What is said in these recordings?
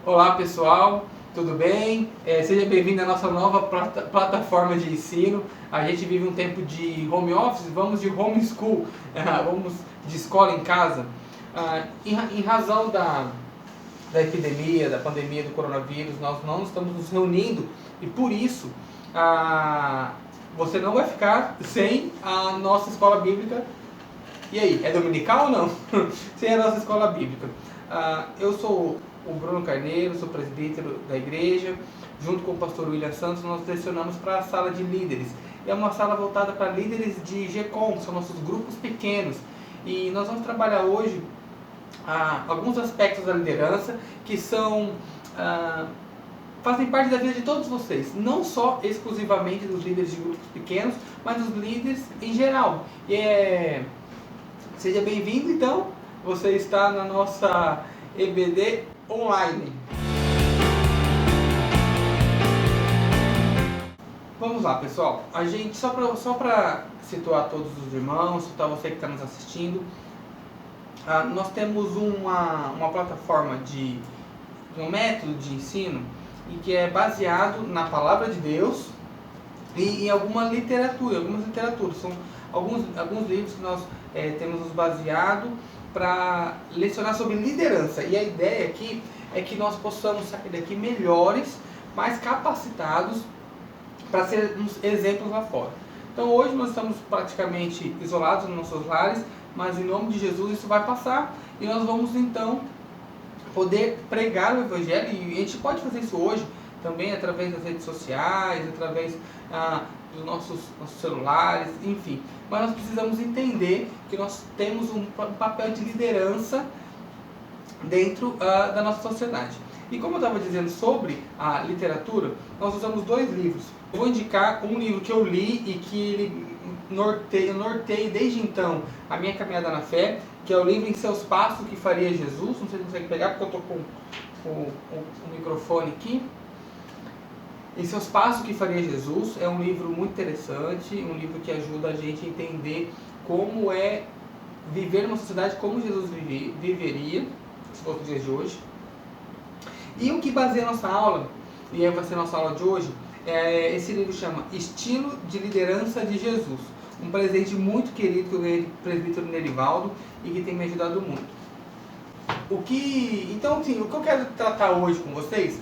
Olá pessoal, tudo bem? Seja bem-vindo à nossa nova plataforma de ensino. A gente vive um tempo de home office, vamos de homeschool, vamos de escola em casa. Em razão da epidemia, da pandemia do coronavírus, nós não estamos nos reunindo e por isso você não vai ficar sem a nossa escola bíblica. E aí, é dominical ou não? Sem a nossa escola bíblica. Eu sou o Bruno Carneiro, sou presbítero da igreja. Junto com o pastor William Santos, nós direcionamos para a sala de líderes. É uma sala voltada para líderes de GECOM, que são nossos grupos pequenos. E nós vamos trabalhar hoje alguns aspectos da liderança que fazem parte da vida de todos vocês, não só exclusivamente dos líderes de grupos pequenos, mas dos líderes em geral. Seja bem-vindo, então, você está na nossa EBD online. Vamos lá, pessoal. A gente, só para situar todos os irmãos, situar você que está nos assistindo, nós temos uma plataforma um método de ensino e que é baseado na palavra de Deus e em algumas literaturas. São alguns livros que nós temos nos baseado para lecionar sobre liderança. E a ideia aqui é que nós possamos sair daqui melhores, mais capacitados para sermos exemplos lá fora. Então hoje nós estamos praticamente isolados nos nossos lares, mas em nome de Jesus isso vai passar e nós vamos então poder pregar o Evangelho, e a gente pode fazer isso hoje também através das redes sociais, através dos nossos celulares, enfim. Mas nós precisamos entender que nós temos um papel de liderança dentro da nossa sociedade. E como eu estava dizendo sobre a literatura, nós usamos dois livros. Eu vou indicar um livro que eu li e que ele norteia desde então a minha caminhada na fé, que é o livro Em Seus Passos que Faria Jesus. Não sei se você consegue pegar porque eu estou com o microfone aqui. Em Seus Passos que Faria Jesus é um livro muito interessante, um livro que ajuda a gente a entender como é viver numa sociedade como Jesus viveria, se fosse os dias de hoje. E o que baseia a nossa aula, e vai ser a nossa aula de hoje, esse livro chama Estilo de Liderança de Jesus. Um presente muito querido que eu ganhei do presbítero Nerivaldo e que tem me ajudado muito. Então, assim, o que eu quero tratar hoje com vocês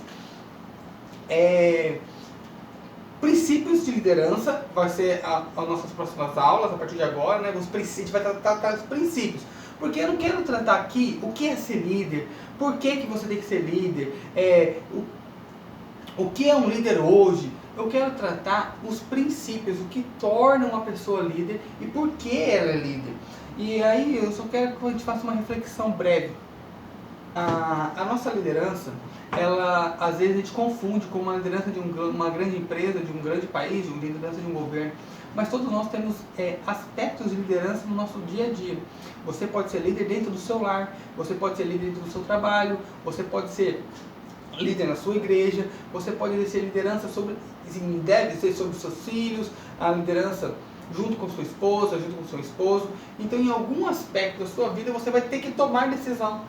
princípios de liderança. Vai ser as nossas próximas aulas, a partir de agora, né? A gente vai tratar os princípios. Porque eu não quero tratar aqui o que é ser líder, por que você tem que ser líder, o que é um líder hoje. Eu quero tratar os princípios, o que torna uma pessoa líder e por que ela é líder. E aí eu só quero que a gente faça uma reflexão breve. A nossa liderança, ela às vezes a gente confunde com uma liderança de uma grande empresa, de um grande país, de uma liderança de um governo. Mas todos nós temos aspectos de liderança no nosso dia a dia. Você pode ser líder dentro do seu lar, você pode ser líder dentro do seu trabalho, você pode ser líder na sua igreja, você pode exercer liderança deve ser sobre os seus filhos, a liderança junto com sua esposa, junto com seu esposo. Então, em algum aspecto da sua vida, você vai ter que tomar decisão.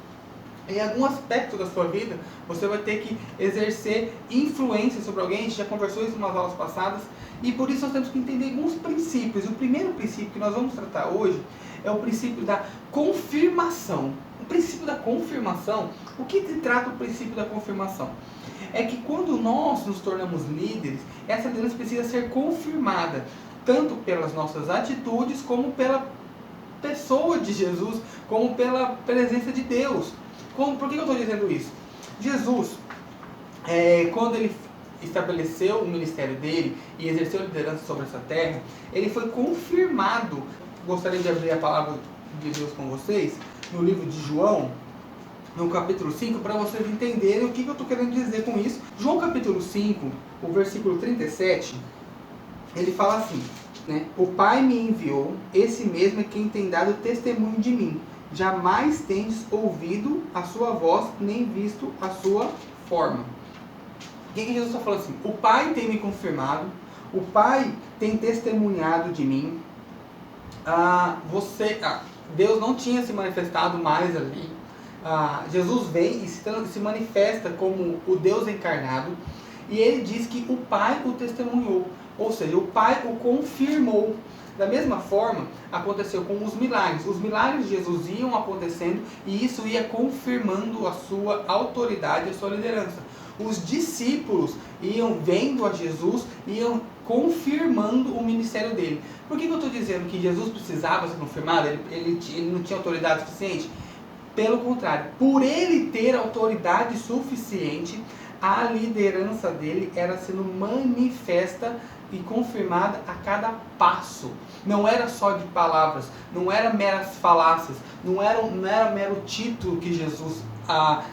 Em algum aspecto da sua vida, você vai ter que exercer influência sobre alguém. A gente já conversou isso nas aulas passadas. E por isso nós temos que entender alguns princípios. O primeiro princípio que nós vamos tratar hoje é o princípio da confirmação. O princípio da confirmação, o que trata o princípio da confirmação? É que quando nós nos tornamos líderes, essa liderança precisa ser confirmada, tanto pelas nossas atitudes, como pela pessoa de Jesus, como pela presença de Deus. Por que eu estou dizendo isso? Jesus, quando ele estabeleceu o ministério dele e exerceu liderança sobre essa terra, ele foi confirmado. Gostaria de abrir a palavra de Deus com vocês no livro de João, no capítulo 5, para vocês entenderem o que eu estou querendo dizer com isso. João capítulo 5, o versículo 37, ele fala assim, né? O Pai me enviou, esse mesmo é quem tem dado testemunho de mim. Jamais tendes ouvido a sua voz, nem visto a sua forma. O que Jesus está falando assim? O Pai tem me confirmado, o Pai tem testemunhado de mim. Deus não tinha se manifestado mais ali. Jesus vem e se manifesta como o Deus encarnado, e ele diz que o Pai o testemunhou, ou seja, o Pai o confirmou. Da mesma forma, aconteceu com os milagres. Os milagres de Jesus iam acontecendo e isso ia confirmando a sua autoridade, a sua liderança. Os discípulos iam vendo a Jesus, iam confirmando o ministério dele. Por que eu estou dizendo que Jesus precisava ser confirmado? Ele não tinha autoridade suficiente? Pelo contrário, por ele ter autoridade suficiente, a liderança dele era sendo manifesta e confirmada a cada passo. Não era só de palavras, não era meras falácias, não era mero título que Jesus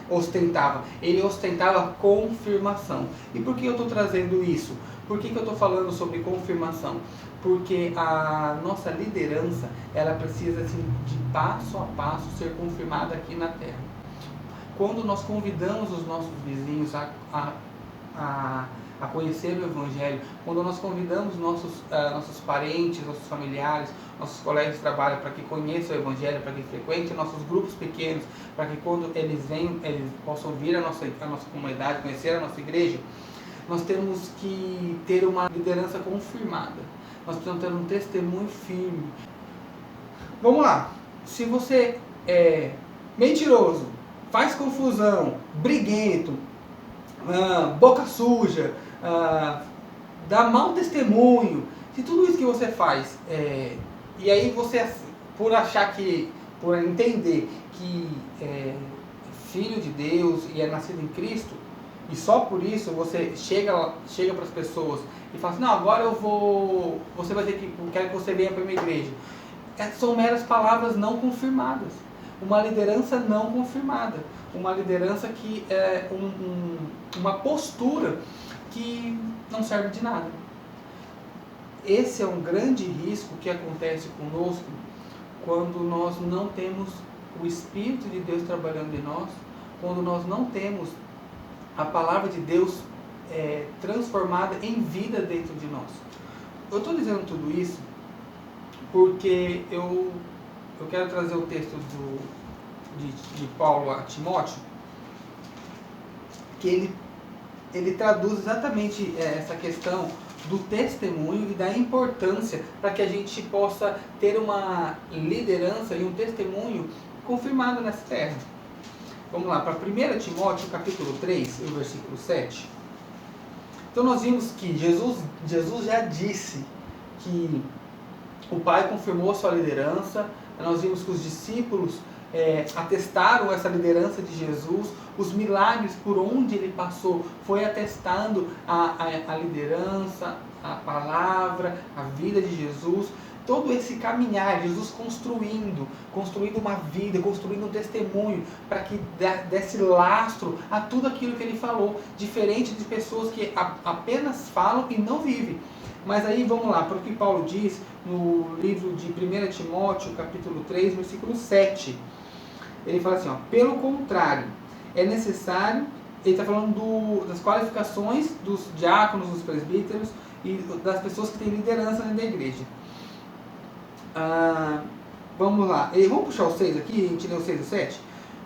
ostentava. Ele ostentava confirmação. E por que eu estou trazendo isso? Por que eu estou falando sobre confirmação? Porque a nossa liderança, ela precisa assim, de passo a passo ser confirmada aqui na Terra. Quando nós convidamos os nossos vizinhos a conhecer o Evangelho, quando nós convidamos nossos parentes, nossos familiares, nossos colegas de trabalho para que conheçam o Evangelho, para que frequentem nossos grupos pequenos, para que quando eles venham, eles possam vir à nossa comunidade, conhecer a nossa igreja, nós temos que ter uma liderança confirmada. Nós precisamos ter um testemunho firme. Vamos lá. Se você é mentiroso, faz confusão, briguento, boca suja, dá mau testemunho, se tudo isso que você faz, e aí você, por entender que é filho de Deus e é nascido em Cristo, e só por isso você chega para as pessoas e fala assim, não, agora você vai ter que, quero que você venha para a minha igreja. São meras palavras não confirmadas. Uma liderança não confirmada. Uma liderança que é uma postura que não serve de nada. Esse é um grande risco que acontece conosco quando nós não temos o Espírito de Deus trabalhando em nós, quando nós não temos a palavra de Deus transformada em vida dentro de nós. Eu estou dizendo tudo isso porque eu quero trazer o texto de Paulo a Timóteo, que ele traduz exatamente essa questão do testemunho e da importância para que a gente possa ter uma liderança e um testemunho confirmado nessa terra. Vamos lá, para 1 Timóteo capítulo 3, o versículo 7. Então nós vimos que Jesus já disse que o Pai confirmou a sua liderança. Nós vimos que os discípulos atestaram essa liderança de Jesus. Os milagres por onde ele passou foi atestando a liderança, a palavra, a vida de Jesus. Todo esse caminhar, Jesus construindo uma vida, construindo um testemunho para que desse lastro a tudo aquilo que ele falou, diferente de pessoas que apenas falam e não vivem. Mas aí vamos lá, para o que Paulo diz no livro de 1 Timóteo, capítulo 3, versículo 7. Ele fala assim, pelo contrário, é necessário, ele está falando das qualificações dos diáconos, dos presbíteros e das pessoas que têm liderança dentro da igreja. Vamos lá, vamos puxar o 6 aqui, a gente leu o 6 e o 7.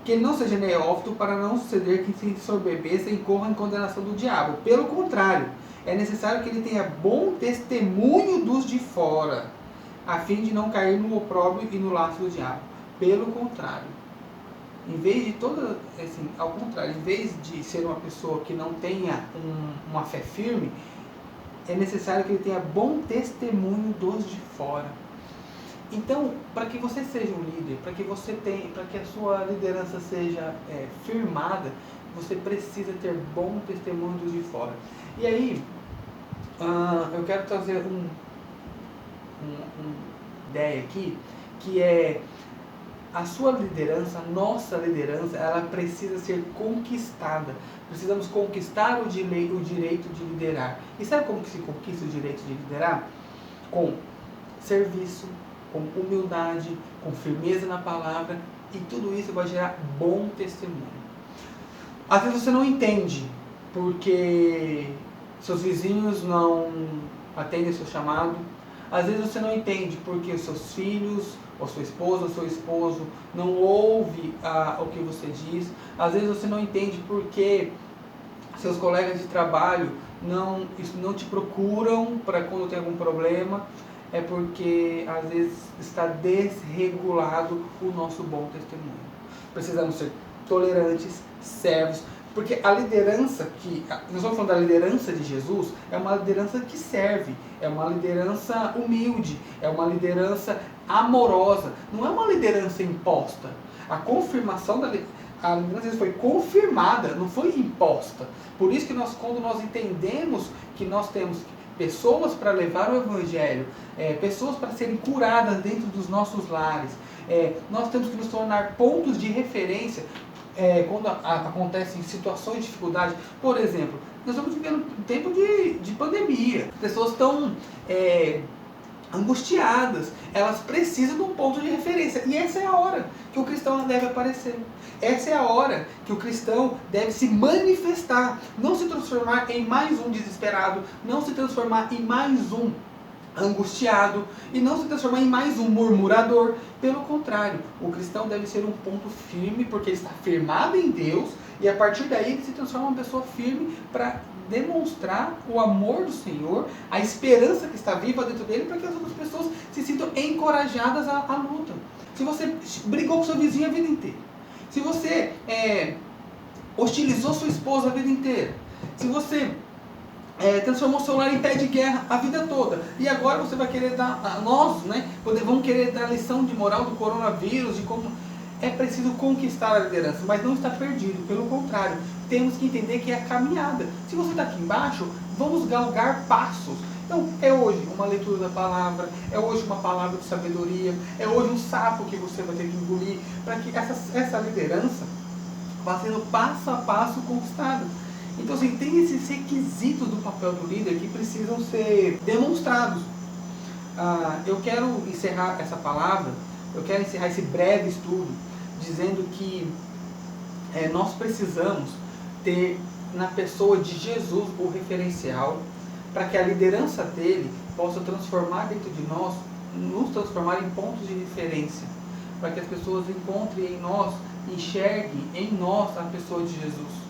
Que ele não seja neófito para não suceder que se ensorbebeça e incorra em condenação do diabo. Pelo contrário, é necessário que ele tenha bom testemunho dos de fora, a fim de não cair no opróbrio e no laço do diabo. Pelo contrário, em vez de ao contrário, em vez de ser uma pessoa que não tenha uma fé firme, é necessário que ele tenha bom testemunho dos de fora. Então, para que você seja um líder, para que a sua liderança seja firmada, você precisa ter bom testemunho dos de fora. E aí, eu quero trazer uma ideia aqui, que é a sua liderança, a nossa liderança, ela precisa ser conquistada. Precisamos conquistar o direito de liderar. E sabe como que se conquista o direito de liderar? Com serviço, com humildade, com firmeza na palavra, e tudo isso vai gerar bom testemunho. Às vezes você não entende, porque seus vizinhos não atendem seu chamado. Às vezes você não entende, porque os seus filhos ou sua esposa ou seu esposo não ouve o que você diz. Às vezes você não entende por que seus colegas de trabalho não te procuram para quando tem algum problema. É porque às vezes está desregulado o nosso bom testemunho. Precisamos ser tolerantes, servos, porque a liderança nós estamos falando da liderança de Jesus, é uma liderança que serve, é uma liderança humilde, é uma liderança amorosa, não é uma liderança imposta. A confirmação a liderança foi confirmada, não foi imposta. Por isso que quando nós entendemos que nós temos pessoas para levar o Evangelho, pessoas para serem curadas dentro dos nossos lares, nós temos que nos tornar pontos de referência quando acontecem situações de dificuldade. Por exemplo, nós estamos vivendo um tempo de pandemia, pessoas estão angustiadas, elas precisam de um ponto de referência, e essa é a hora que o cristão deve aparecer. Essa é a hora que o cristão deve se manifestar, não se transformar em mais um desesperado, não se transformar em mais um angustiado e não se transformar em mais um murmurador. Pelo contrário, o cristão deve ser um ponto firme, porque ele está firmado em Deus, e a partir daí ele se transforma em uma pessoa firme para demonstrar o amor do Senhor, a esperança que está viva dentro dele, para que as outras pessoas se sintam encorajadas à luta. Se você brigou com seu vizinho a vida inteira, se você hostilizou sua esposa a vida inteira, se você transformou seu lar em pé de guerra a vida toda, e agora você vai querer vamos querer dar lição de moral do coronavírus, de como é preciso conquistar a liderança, mas não está perdido, pelo contrário, temos que entender que é a caminhada. Se você está aqui embaixo, vamos galgar passos. Então, é hoje uma leitura da palavra, é hoje uma palavra de sabedoria, é hoje um sapo que você vai ter que engolir, para que essa liderança vá sendo passo a passo conquistada. Então, assim, tem esses requisitos do papel do líder que precisam ser demonstrados. Eu quero encerrar essa palavra, eu quero encerrar esse breve estudo, dizendo que nós precisamos ter na pessoa de Jesus o referencial, para que a liderança dele possa transformar dentro de nós, nos transformar em pontos de referência, para que as pessoas encontrem em nós, enxerguem em nós a pessoa de Jesus.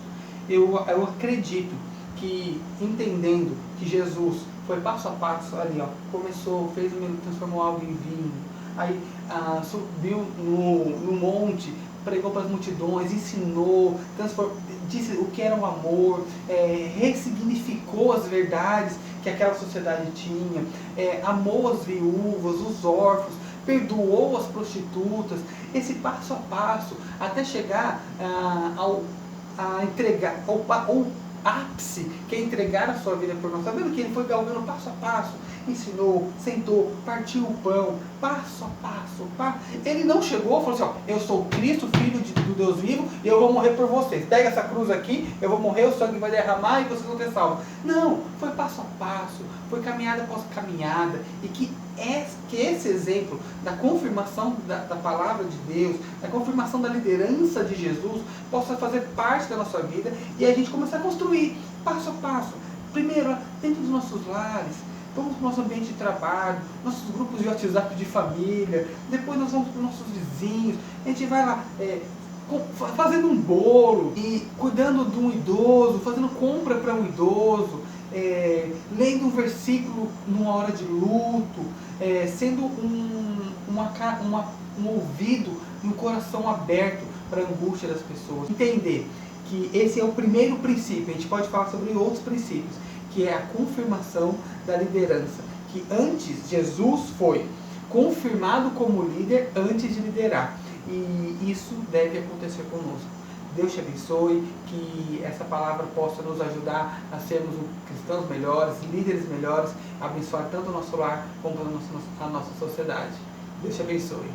Eu acredito que, entendendo que Jesus foi passo a passo ali, começou, transformou água em vinho, aí subiu no monte, pregou para as multidões, ensinou, disse o que era o amor, ressignificou as verdades que aquela sociedade tinha, amou as viúvas, os órfãos, perdoou as prostitutas, esse passo a passo, até chegar a entregar, ao ápice, que é entregar a sua vida por nós. Está vendo que ele foi galgando passo a passo, ensinou, sentou, partiu o pão, passo a passo. Ele não chegou e falou assim, eu sou Cristo, Filho do Deus vivo, e eu vou morrer por vocês. Pega essa cruz aqui, eu vou morrer, o sangue vai derramar e vocês vão ter salvo. Não, foi passo a passo, foi caminhada após caminhada, e que esse exemplo da confirmação da palavra de Deus, da confirmação da liderança de Jesus, possa fazer parte da nossa vida, e a gente começar a construir passo a passo. Primeiro, dentro dos nossos lares, vamos para o nosso ambiente de trabalho, nossos grupos de WhatsApp de família, depois nós vamos para os nossos vizinhos, a gente vai lá fazendo um bolo, e cuidando de um idoso, fazendo compra para um idoso, lendo um versículo numa hora de luto, sendo um ouvido e um coração aberto para a angústia das pessoas. Entender que esse é o primeiro princípio. A gente pode falar sobre outros princípios, que é a confirmação da liderança, que antes Jesus foi confirmado como líder antes de liderar, e isso deve acontecer conosco. Deus te abençoe, que essa palavra possa nos ajudar a sermos cristãos melhores, líderes melhores, abençoar tanto o nosso lar como a nossa sociedade. Deus te abençoe.